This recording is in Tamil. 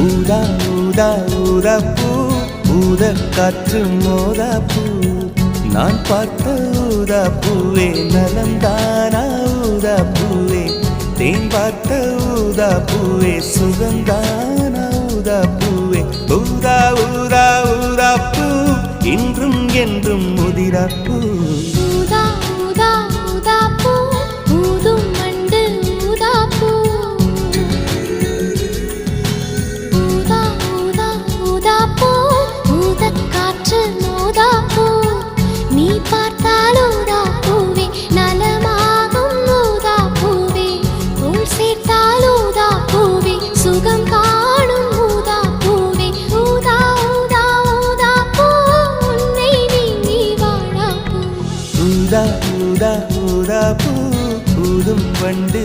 ஊதா ஊதா ஊதா பூ ஊத காற்று மோதா பூ நான் பார்த்த ஊதா பூவே நலந்தானா ஊதா பூவே தேன் பார்த்த ஊதா பூவே சுகந்தானா ஊதா பூவே ஊதா ஊதா ஊதா பூ இன்றும் என்றும் முதிரா பூ ஊதா ஊதா ஊதா பூ ஊதும் மண்டு ஊதா பூ ஊதா ஊதா ஊதா பூ ஊத காற்று மோதா பூ நீ பார்த்தால் ஊதா பூவே நலமாகும் ஊதா பூவே உள் சேர்த்தால் ஊதா பூவே சுகம் காணும் ஊதா பூவே ஊதா ஊதா ஊதா பூ உன்னை நீ வாழா பூ ஊதா ஊதா ஊதா பூ ஊதும் வண்டு